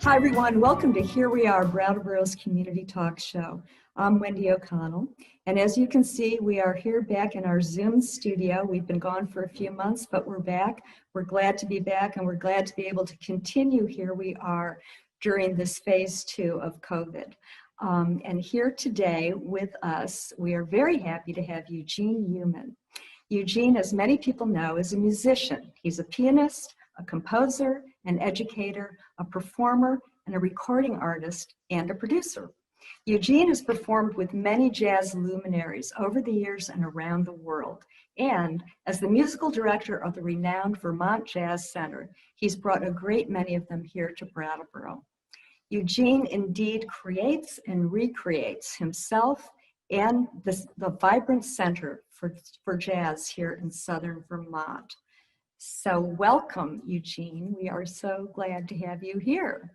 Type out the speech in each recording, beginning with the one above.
Hi, everyone. Welcome to Here We Are, Brattleboro's community talk show. I'm Wendy O'Connell, and as you can see, we are here back in our Zoom studio. We've been gone for a few months, but we're back. We're glad to be back, and we're glad to be able to continue Here We Are during this phase 2 of COVID. And here today with us, we are very happy to have Eugene Uman. Eugene, as many people know, is a musician. He's a pianist, a composer, an educator, a performer, and a recording artist, and a producer. Eugene has performed with many jazz luminaries over the years and around the world. And as the musical director of the renowned Vermont Jazz Center, he's brought a great many of them here to Brattleboro. Eugene indeed creates and recreates himself and the vibrant center for jazz here in southern Vermont. So welcome, Eugene. We are so glad to have you here.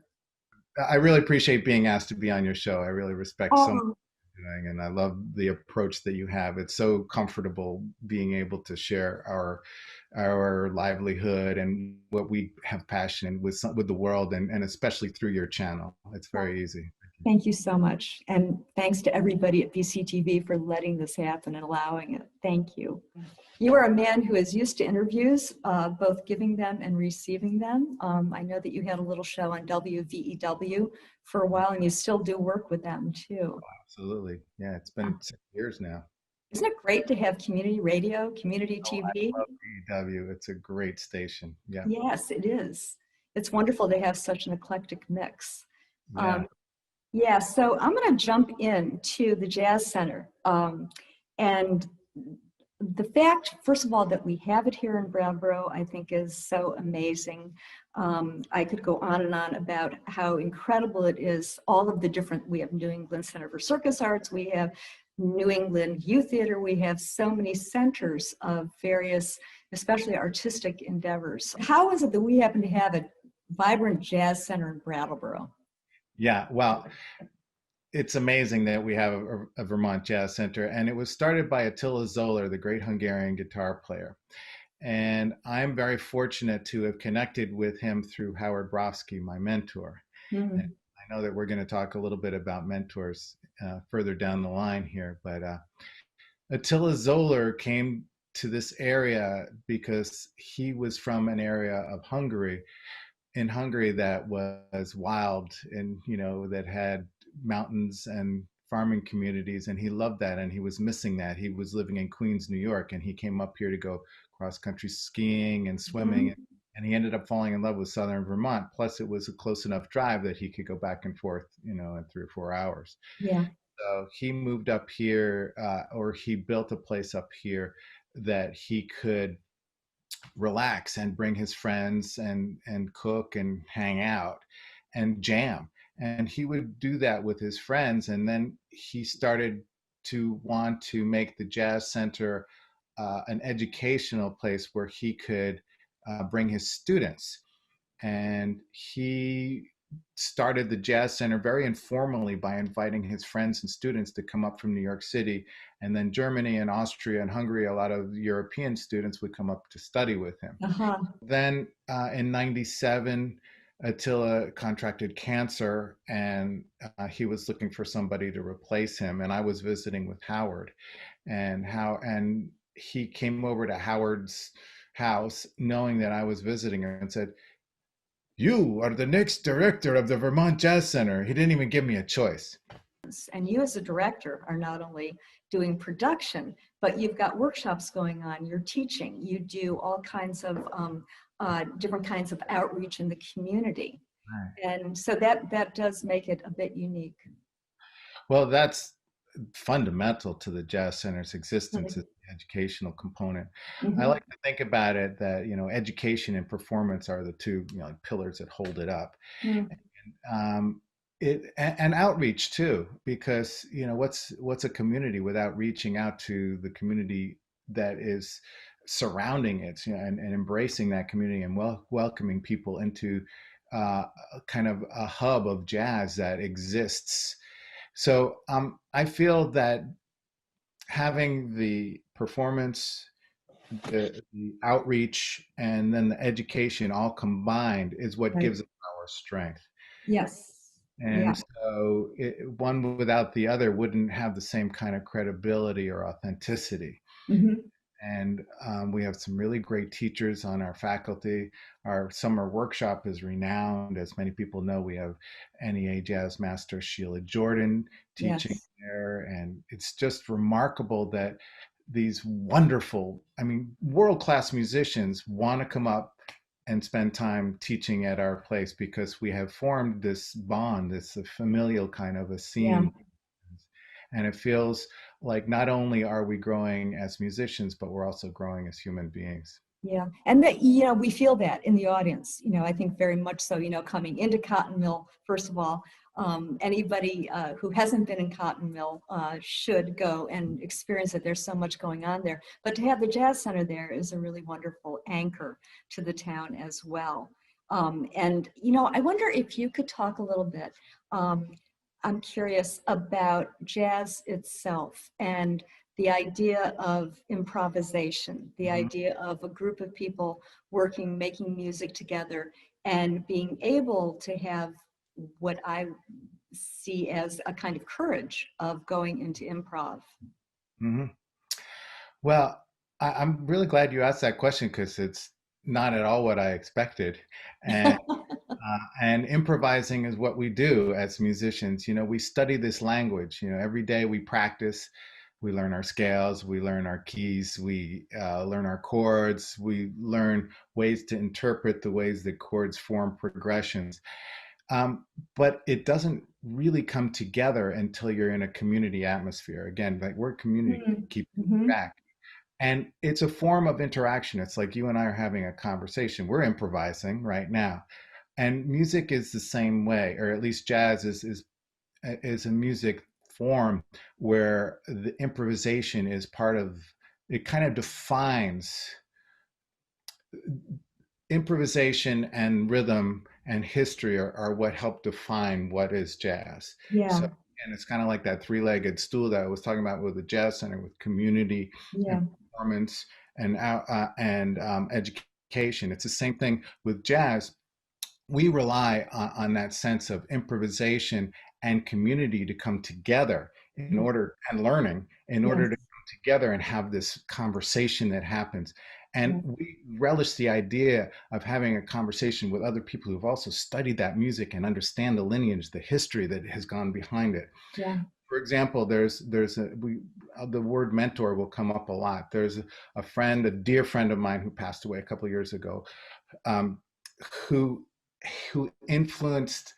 I really appreciate being asked to be on your show. I really respect so much what you're doing, and I love the approach that you have. It's so comfortable being able to share our livelihood and what we have passion with the world, and especially through your channel. It's very easy. Thank you so much. And thanks to everybody at BCTV for letting this happen and allowing it. Thank you. You are a man who is used to interviews, both giving them and receiving them. I know that you had a little show on WVEW for a while, and you still do work with them too. Oh, absolutely. Yeah, it's been 6 years now. Isn't it great to have community radio, community TV? I love VEW. It's a great station. Yeah. Yes, it is. It's wonderful to have such an eclectic mix. Yeah. So I'm going to jump into the Jazz Center. And the fact, first of all, that we have it here in Brattleboro, I think is so amazing. I could go on and on about how incredible it is. All of the different, we have New England Center for Circus Arts, we have New England Youth Theater, we have so many centers of various, especially artistic endeavors. How is it that we happen to have a vibrant jazz center in Brattleboro? Yeah, well, it's amazing that we have a Vermont Jazz Center, and it was started by Attila Zoller, the great Hungarian guitar player. And I'm very fortunate to have connected with him through Howard Brofsky, my mentor. And I know that we're going to talk a little bit about mentors further down the line here, but Attila Zoller came to this area because he was from an area of Hungary, in Hungary, that was wild and, that had mountains and farming communities, and he loved that, and he was missing that. He was living in Queens, New York, and he came up here to go cross-country skiing and swimming, and he ended up falling in love with southern Vermont. Plus, it was a close enough drive that he could go back and forth, in 3 or 4 hours. Yeah. So he moved up here, or he built a place up here that he could relax and bring his friends and cook and hang out and jam. And he would do that with his friends. And then he started to want to make the Jazz Center an educational place where he could bring his students. And he started the Jazz Center very informally by inviting his friends and students to come up from New York City, and then Germany and Austria and Hungary. A lot of European students would come up to study with him. Then in '97, Attila contracted cancer, and he was looking for somebody to replace him. And I was visiting with Howard, and he came over to Howard's house knowing that I was visiting her, and said, "You are the next director of the Vermont Jazz Center." He didn't even give me a choice. And you as a director are not only doing production, but you've got workshops going on, you're teaching, you do all kinds of different kinds of outreach in the community. Right. And so that does make it a bit unique. Well, that's fundamental to the Jazz Center's existence, is the educational component. I like to think about it that, education and performance are the two, pillars that hold it up. And outreach too, because, what's a community without reaching out to the community that is surrounding it, and embracing that community and welcoming people into kind of a hub of jazz that exists. So I feel that having the performance, the outreach, and then the education all combined is what gives us our strength. Yes. And Yeah. so one without the other wouldn't have the same kind of credibility or authenticity. Hmm. And we have some really great teachers on our faculty. Our summer workshop is renowned. As many people know, we have NEA Jazz Master Sheila Jordan teaching Yes. there. And it's just remarkable that these wonderful, I mean, world-class musicians want to come up and spend time teaching at our place because we have formed this bond, this familial kind of Yeah. esteem. And it feels like not only are we growing as musicians, but we're also growing as human beings. Yeah, and that, we feel that in the audience, I think very much so, coming into Cotton Mill, first of all, anybody who hasn't been in Cotton Mill should go and experience it. There's so much going on there. But to have the Jazz Center there is a really wonderful anchor to the town as well. And, I wonder if you could talk a little bit. Um, I'm curious about jazz itself and the idea of improvisation, the Mhm. idea of a group of people working, making music together, and being able to have what I see as a kind of courage of going into improv. Mhm. Well, I'm really glad you asked that question because it's not at all what I expected. And improvising is what we do as musicians. You know, we study this language. You know, every day we practice, we learn our scales, we learn our keys, we learn our chords, we learn ways to interpret the ways that chords form progressions. But it doesn't really come together until you're in a community atmosphere. Again, like we're a community, keep Mm-hmm. back. And it's a form of interaction. It's like you and I are having a conversation. We're improvising right now, and music is the same way, or at least jazz is a music form where the improvisation is part of it. Kind of defines improvisation, and rhythm and history are what help define what is jazz. So, Yeah, and it's kind of like that three-legged stool that I was talking about with the jazz center, with community and yeah. performance and education. It's the same thing with jazz. We rely on that sense of improvisation and community to come together in Mhm. order, and learning in order to Yes. come together and have this conversation that happens. And Yeah. we relish the idea of having a conversation with other people who've also studied that music and understand the lineage, the history that has gone behind it. Yeah. For example, the word mentor will come up a lot. There's a friend, a dear friend of mine who passed away a couple of years ago, um, who influenced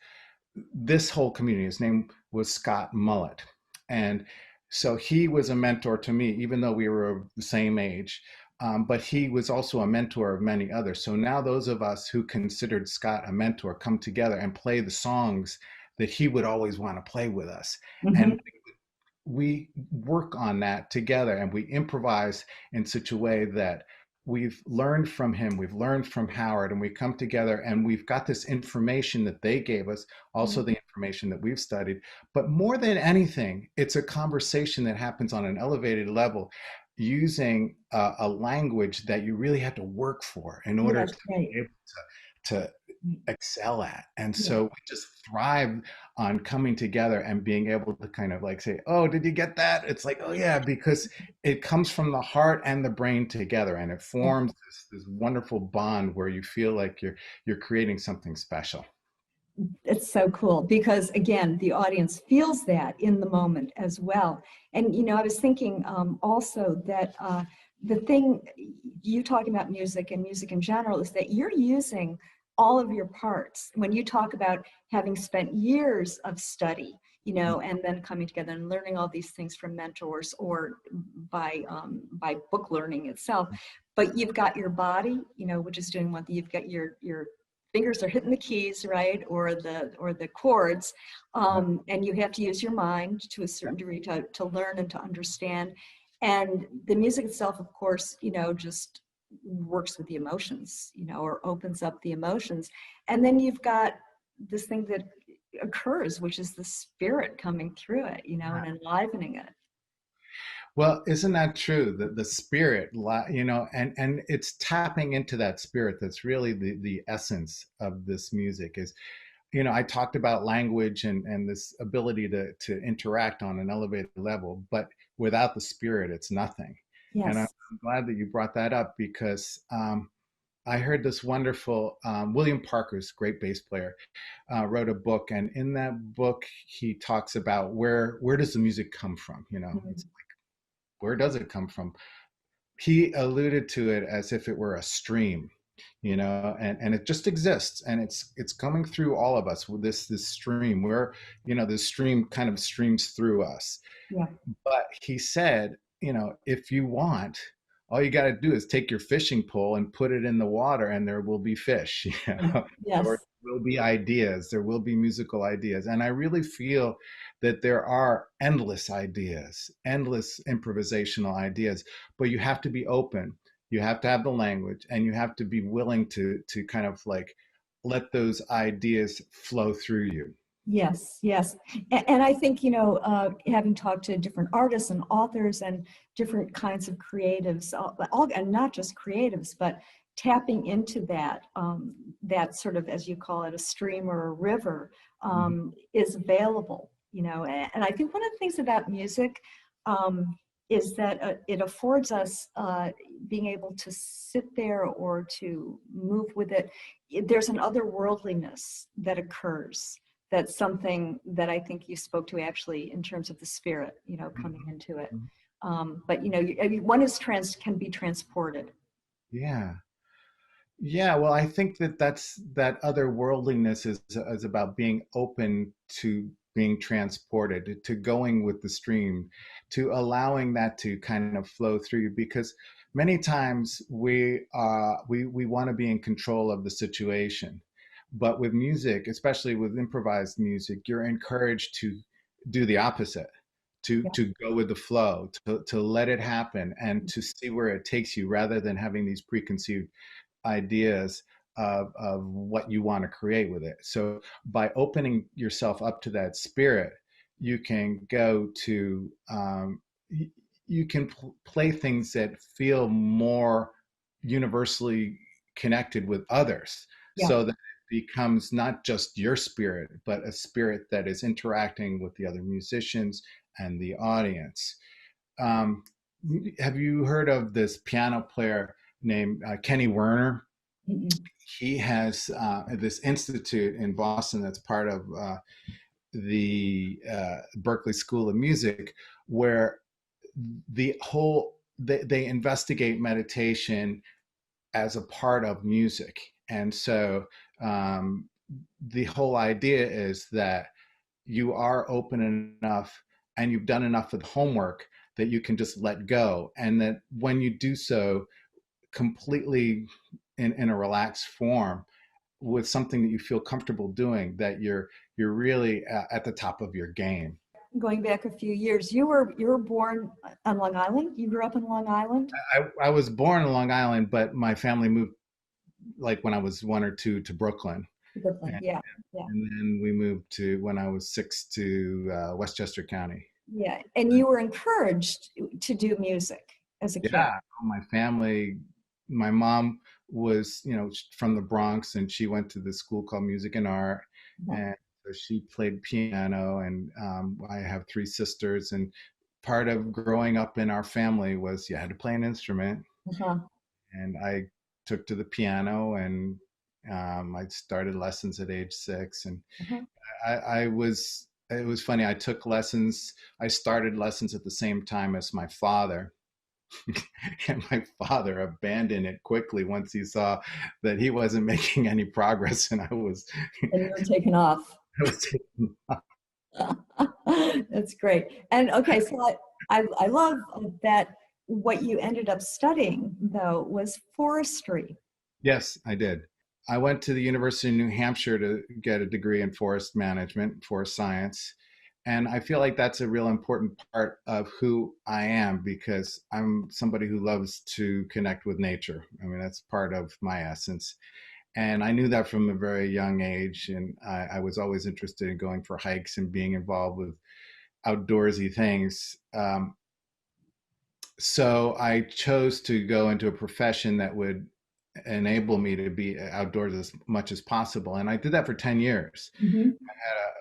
this whole community. His name was Scott Mullet, and so he was a mentor to me, even though we were the same age. But he was also a mentor of many others. So now those of us who considered Scott a mentor come together and play the songs that he would always want to play with us. And Hmm. we work on that together, and we improvise in such a way that we've learned from him, we've learned from Howard, and we come together and we've got this information that they gave us, Yeah. also the information that we've studied. But more than anything, it's a conversation that happens on an elevated level using a language that you really have to work for in order Yes. to Right. be able to excel at. And Yeah. so we just thrive on coming together and being able to kind of like say, "Oh, did you get that?" It's like, "Oh yeah," because it comes from the heart and the brain together, and it Yeah. forms this wonderful bond where you feel like you're creating something special. It's so cool because, again, the audience feels that in the moment as well. And, I was thinking also that the thing you talking about music and music in general is that you're using all of your parts. When you talk about having spent years of study, and then coming together and learning all these things from mentors or by book learning itself, but you've got your body, which is doing one thing. You've got your fingers are hitting the keys, right, or the chords, Yeah. and you have to use your mind to a certain degree to learn and to understand. And the music itself, of course, just works with the emotions, or opens up the emotions. And then you've got this thing that occurs, which is the spirit coming through it, and enlivening it. Well, isn't that true? The spirit, and it's tapping into that spirit that's really the essence of this music. Is I talked about language and this ability to interact on an elevated level, but without the spirit, it's nothing. And I'm Yes. glad that you brought that up because I heard this wonderful William Parker's great bass player wrote a book, and in that book he talks about where does the music come from? Mhm. It's where does it come from? He alluded to it as if it were a stream, and it just exists, and it's coming through all of us with this stream where this stream kind of streams through us. Yeah. But he said, if you want, all you got to do is take your fishing pole and put it in the water, and there will be fish. Or Yes. there will be ideas, there will be musical ideas. And I really feel that there are endless ideas, endless improvisational ideas, but you have to be open. You have to have the language, and you have to be willing to kind of like let those ideas flow through you. Yes, yes. And I think, having talked to different artists and authors and different kinds of creatives, and not just creatives, but tapping into that sort of, as you call it, a stream or a river, Mhm. is available, and I think one of the things about music, is that it affords us being able to sit there or to move with it. There's an otherworldliness that occurs. That's something that I think you spoke to actually in terms of the spirit, coming into it. Mhm. But I mean, one is can be transported. Yeah. Yeah, well, I think that otherworldliness is about being open to being transported, to going with the stream, to allowing that to kind of flow through you. Because many times we want to be in control of the situation, but with music, especially with improvised music, you're encouraged to do the opposite, Yeah. to go with the flow, to let it happen, and to see where it takes you, rather than having these preconceived ideas of what you want to create with it. So by opening yourself up to that spirit, you can go to you can play things that feel more universally connected with others, Yeah. so that it becomes not just your spirit, but a spirit that is interacting with the other musicians and the audience. um, have you heard of this piano player named Kenny Werner? Mm-mm. He has this institute in Boston that's part of the Berklee School of Music, where they investigate meditation as a part of music. And so um, the whole idea is that you are open enough and you've done enough of the homework that you can just let go, and that when you do so completely in a relaxed form, with something that you feel comfortable doing, that you're really at the top of your game. Going back a few years, you were born on Long Island. You grew up in Long Island. I was born in Long Island, but my family moved like when I was 1 or 2 to Brooklyn, Brooklyn. and, Yeah. Yeah. and then we moved to when I was 6 to Westchester County. Yeah. And you were encouraged to do music as a kid. Yeah, my family, my mom was, from the Bronx, and she went to this school called Music and Art, Uh-huh. and so she played piano, and I have 3 sisters, and part of growing up in our family was you had to play an instrument, Uh-huh. and I took to the piano, and I started lessons at age 6, and Uh-huh. I was. It was funny. I took lessons. I started lessons at the same time as my father, and my father abandoned it quickly once he saw that he wasn't making any progress, and And you were taken off. I was taking. That's great. And okay, so I love that what you ended up studying though was forestry. Yes, I did. I went to the University of New Hampshire to get a degree in forest management, forest science. And I feel like that's a real important part of who I am, because I'm somebody who loves to connect with nature. I mean, that's part of my essence. And I knew that from a very young age. And I was always interested in going for hikes and being involved with outdoorsy things. So I chose to go into a profession that would enable me to be outdoors as much as possible. And I did that for 10 years. Mhm.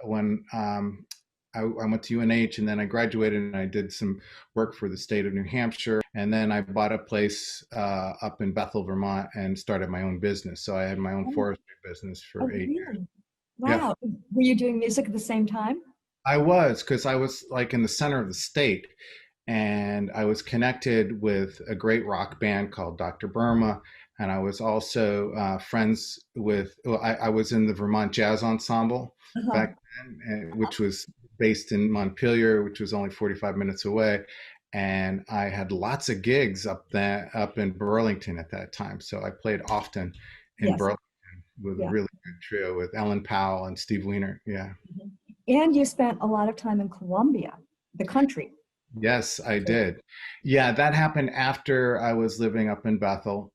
When I went to UNH, and then I graduated and I did some work for the state of New Hampshire. And then I bought a place up in Bethel, Vermont, and started my own business. So I had my own Oh, forestry business for oh, 8 years. really? Yeah, Wow. Were you doing music at the same time? I was, because I was like in the center of the state, and I was connected with a great rock band called Dr. Burma. And I was also friends with, well, I was in the Vermont Jazz Ensemble Uh-huh. back then, which was based in Montpelier, which was only 45 minutes away. And I had lots of gigs up in Burlington at that time. So I played often in Yes. Burlington with a Yeah. really good trio with Ellen Powell and Steve Weiner. Yeah. Mhm. And you spent a lot of time in Colombia, the country. Yes, I did. Yeah, that happened after I was living up in Bethel.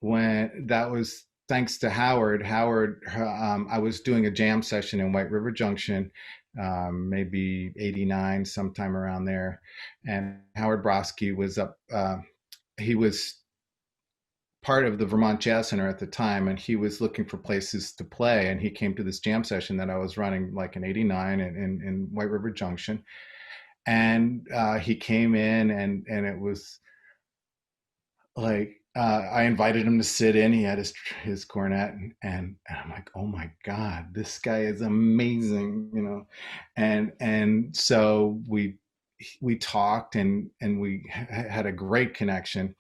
When that was thanks to Howard. I was doing a jam session in White River Junction, maybe '89, sometime around there. And Howard Brodsky was up. He was part of the Vermont Jazz Center at the time, and he was looking for places to play. And he came to this jam session that I was running like in '89 in White River Junction. And he came in, and it was like I invited him to sit in. He had his cornet, and I'm like, oh my god, this guy is amazing, you know. And so we talked, and we had a great connection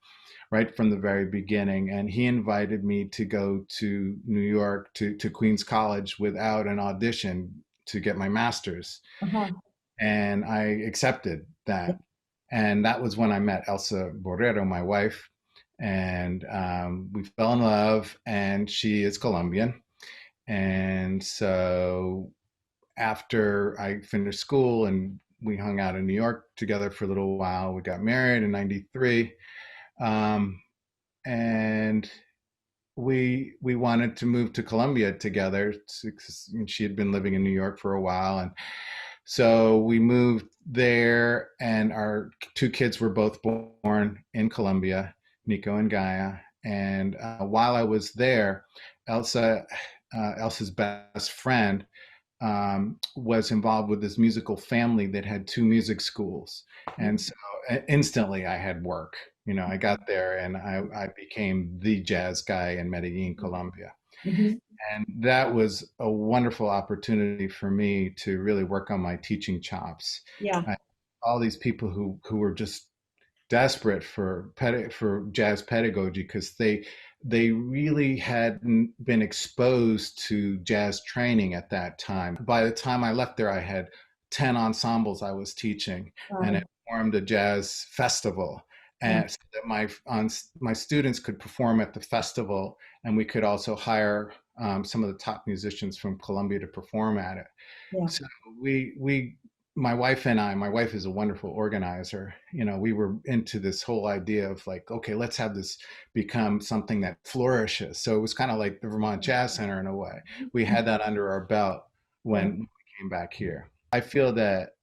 right from the very beginning. And he invited me to go to New York to Queens College without an audition to get my master's, Uh-huh. and I accepted that. And that was when I met Elsa Borrero, my wife, and we fell in love. And she is Colombian, and so after I finished school and we hung out in New York together for a little while, we got married in '93, um, and we wanted to move to Colombia together. She had been living in New York for a while, and so we moved there, and our two kids were both born in Colombia, Nico and Gaia. And while I was there, Elsa's best friend, was involved with this musical family that had two music schools. And so instantly I had work. You know, I got there and I became the jazz guy in Medellin, Colombia. Mhm. And that was a wonderful opportunity for me to really work on my teaching chops. Yeah. I, all these people who were just desperate for jazz pedagogy, because they really hadn't been exposed to jazz training at that time. By the time I left there, I had 10 ensembles I was teaching, and it Wow. formed a jazz festival. Yeah. And so that my students could perform at the festival, and we could also hire some of the top musicians from Columbia to perform at it. Yeah. So we my wife and I, my wife is a wonderful organizer. You know, we were into this whole idea of like, okay, let's have this become something that flourishes. So it was kind of like the Vermont Jazz Center in a way. We had that under our belt Yeah. when we came back here. I feel that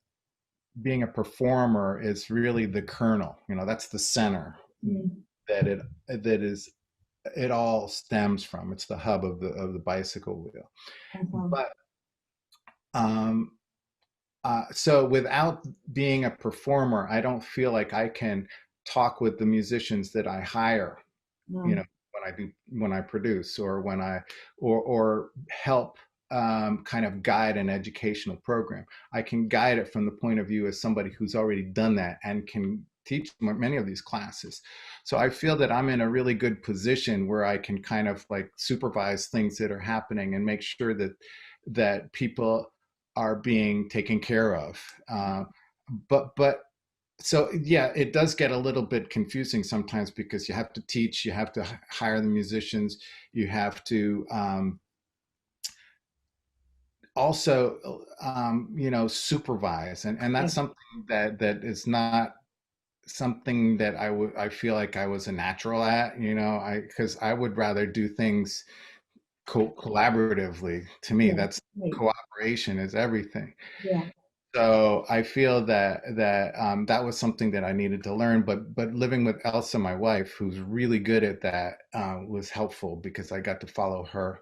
being a performer is really the kernel. You know, that's the center Mm. that it all stems from. It's the hub of the bicycle wheel. Uh-huh. But um, so without being a performer, I don't feel like I can talk with the musicians that I hire, you No. know, when I produce, or when I or help kind of guide an educational program. I can guide it from the point of view as somebody who's already done that and can teach many of these classes. So I feel that I'm in a really good position where I can kind of like supervise things that are happening and make sure that people are being taken care of. But so yeah, it does get a little bit confusing sometimes, because you have to teach, you have to hire the musicians, you have to also you know, supervise, and Yeah. that's something that is not something that I feel like I was a natural at, you know, I because I would rather do things collaboratively. To me, Yeah. that's Right. cooperation is everything. Yeah. So I feel that that was something that I needed to learn. But living with Elsa, my wife, who's really good at that, was helpful because I got to follow her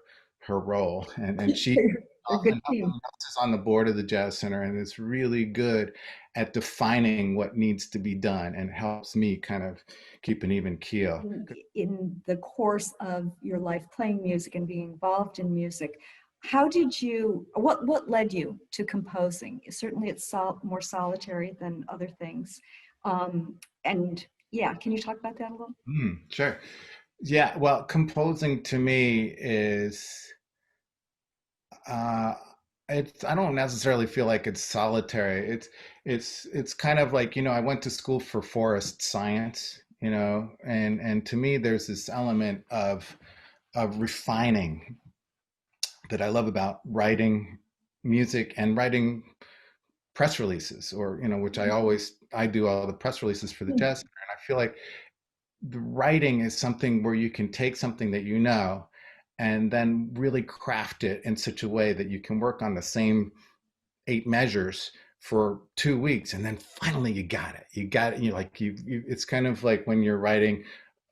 role, and she They're a good and team. Elsa's on the board of the Jazz Center and is really good at defining what needs to be done and helps me kind of keep an even keel. In the course of your life playing music and being involved in music, how did you, what led you to composing? Certainly it's more solitary than other things. And yeah, can you talk about that a little? Sure. Yeah, well, composing to me is uh it's I don't necessarily feel like it's solitary. It's kind of like, I went to school for forest science, and to me there's this element of refining that I love about writing music and writing press releases, or which I do all the press releases for the Mhm. Jazz Center, and I feel like the writing is something where you can take something that and then really craft it in such a way that you can work on the same 8 measures for 2 weeks, and then finally you got it, and it's kind of like when you're writing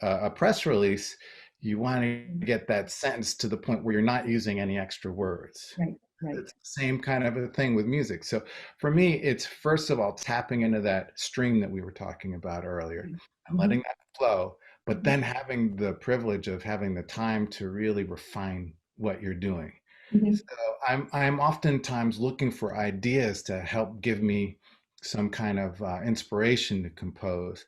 a press release, you want to get that sentence to the point where you're not using any extra words. Right, right. It's the same kind of a thing with music. So for me, it's first of all tapping into that stream that we were talking about earlier and Mhm, letting that flow, but mhm, then having the privilege of having the time to really refine what you're doing. mhm. So I'm oftentimes looking for ideas to help give me some kind of inspiration to compose.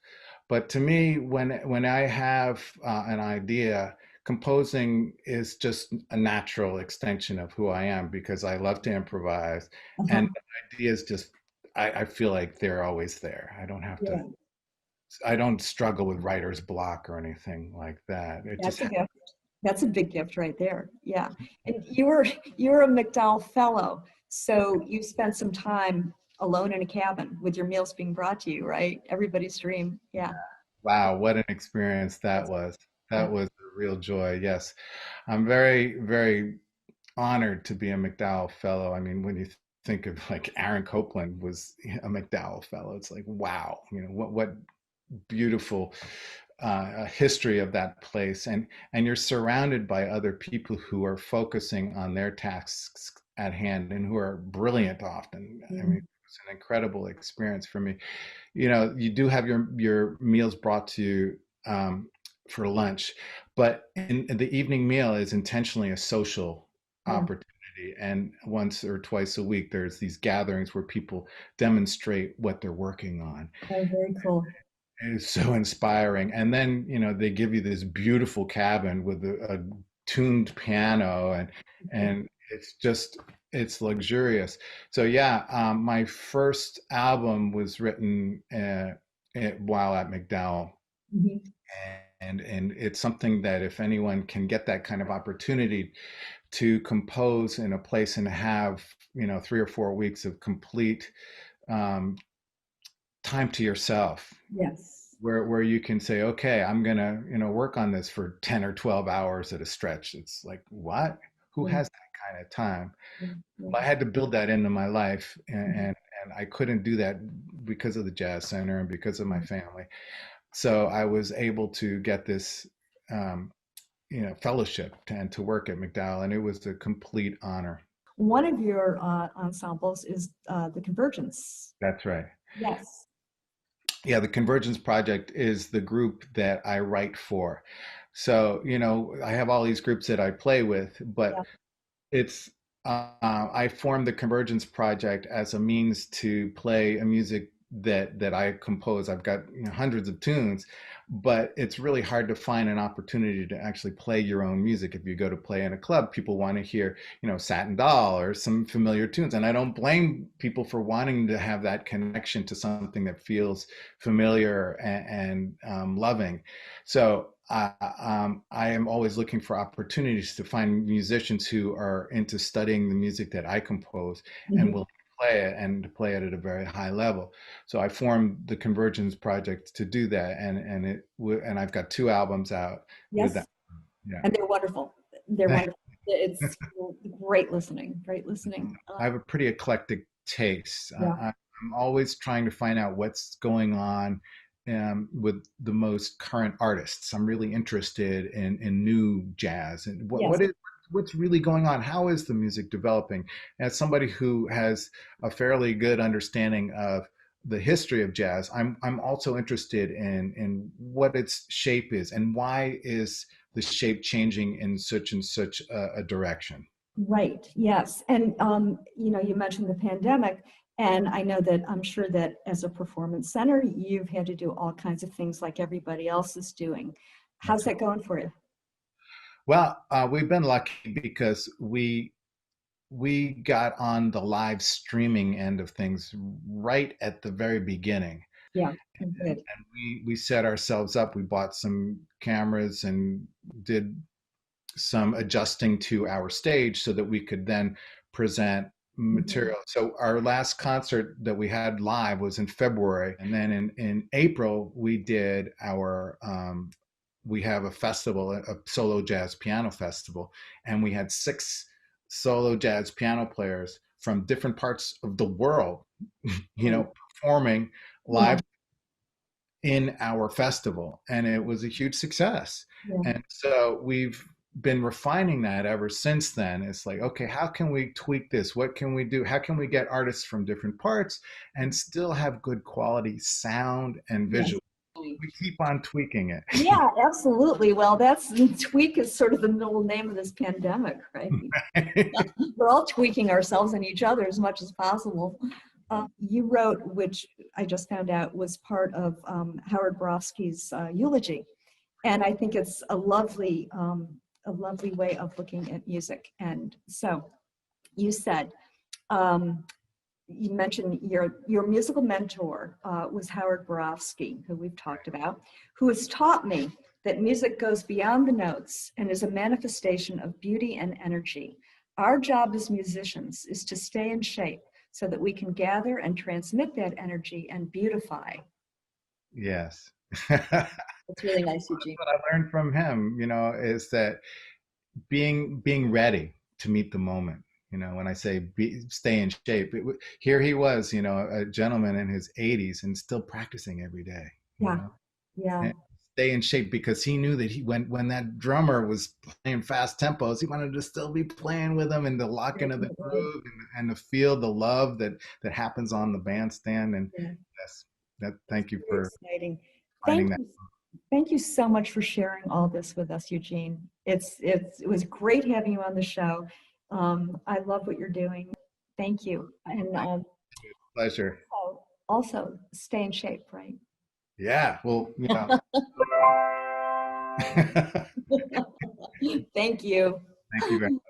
But to me, when I have an idea, composing is just a natural extension of who I am because I love to improvise, Uh-huh. and ideas just I feel like they're always there. Yeah, I don't struggle with writer's block or anything like that. It just that's a gift. That's a big gift right there. Yeah. And you were a McDowell Fellow, so you spent some time alone in a cabin with your meals being brought to you, right? Everybody's dream. Yeah. Wow, what an experience that That's, was. yeah. That was a real joy. Yes. I'm very, very honored to be a McDowell Fellow. I mean, when you think of like Aaron Copland was a McDowell Fellow, it's like, wow, what beautiful history of that place. And you're surrounded by other people who are focusing on their tasks at hand and who are brilliant often. I mean, Mhm. it's an incredible experience for me. You do have your meals brought to you for lunch, but the evening meal is intentionally a social Yeah. opportunity. And once or twice a week, there's these gatherings where people demonstrate what they're working on. Oh, very cool. It's so inspiring. And then, they give you this beautiful cabin with a tuned piano, and it's luxurious. So yeah, my first album was written while at McDowell, Mhm. and it's something that if anyone can get that kind of opportunity to compose in a place and have, 3 or 4 weeks of complete um, time to yourself, Yes. where you can say, okay, I'm gonna, work on this for 10 or 12 hours at a stretch. It's like, what? Who Yeah. has that kind of time? Yeah. Yeah. Well, I had to build that into my life, Mhm. and I couldn't do that because of the Jazz Center and because of my Mhm. family. So I was able to get this, um, fellowship and to work at McDowell, and it was a complete honor. One of your ensembles is the Convergence. That's right. Yes. Yeah, the Convergence Project is the group that I write for. So, I have all these groups that I play with, but Yeah. it's I formed the Convergence Project as a means to play a music that I compose. I've got, hundreds of tunes, but it's really hard to find an opportunity to actually play your own music. If you go to play in a club, people want to hear, Satin Doll or some familiar tunes, and I don't blame people for wanting to have that connection to something that feels familiar and loving. So I am always looking for opportunities to find musicians who are into studying the music that I compose and Mhm. will play it and to play it at a very high level. So I formed the Convergence Project to do that, and I've got 2 albums out with that. Yes. Yeah, And they're wonderful. They're wonderful. It's great listening. Great listening. I have a pretty eclectic taste. Yeah. I'm always trying to find out what's going on with the most current artists. I'm really interested in new jazz and Yes. what's really going on. How is the music developing? As somebody who has a fairly good understanding of the history of jazz, I'm also interested in what its shape is and why is the shape changing in such and such a direction. Right. Yes. And, you mentioned the pandemic, and I know that I'm sure that as a performance center, you've had to do all kinds of things like everybody else is doing. How's That's that going for you? Well, we've been lucky because we got on the live streaming end of things right at the very beginning. Yeah. Good. And we set ourselves up. We bought some cameras and did some adjusting to our stage so that we could then present Mhm. material. So our last concert that we had live was in February, and then in April we did our we have a festival, a solo jazz piano festival, and we had 6 solo jazz piano players from different parts of the world, Great. performing Yeah. live in our festival, and it was a huge success. Yeah. And so we've been refining that ever since then. It's like, okay, how can we tweak this? What can we do? How can we get artists from different parts and still have good quality sound and Yes. visual? We keep on tweaking it. Yeah, absolutely. Well, that's tweak is sort of the middle name of this pandemic, right? We're all tweaking ourselves and each other as much as possible. You wrote, which I just found out was part of Howard Borofsky's eulogy, and I think it's a lovely way of looking at music. And so, you said um, you mentioned your musical mentor was Howard Borofsky, who we've talked about, who has taught me that music goes beyond the notes and is a manifestation of beauty and energy. Our job as musicians is to stay in shape so that we can gather and transmit that energy and beautify. Yes. It's really nice, Eugene. What I learned from him, is that being ready to meet the moment. When I say stay in shape, here he was, a gentleman in his 80s and still practicing every day. Yeah, yeah, And stay in shape because he knew that when that drummer was playing fast tempos, he wanted to still be playing with him and to lock into the definitely. groove and to feel the love that happens on the bandstand. And Yeah, yes, that it's thank you very for exciting. finding Thank that. you. Thank you so much for sharing all this with us, Eugene. It was great having you on the show. I love what you're doing. Thank you. And Pleasure. also stay in shape, right? Yeah. Well, Thank you. thank you very much.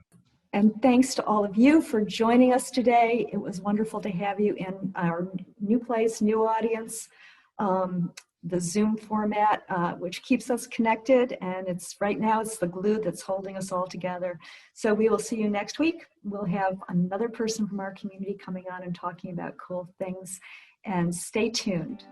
And thanks to all of you for joining us today. It was wonderful to have you in our new place, new audience, the Zoom format, which keeps us connected. And it's right now, it's the glue that's holding us all together. So we will see you next week. We'll have another person from our community coming on and talking about cool things. And stay tuned.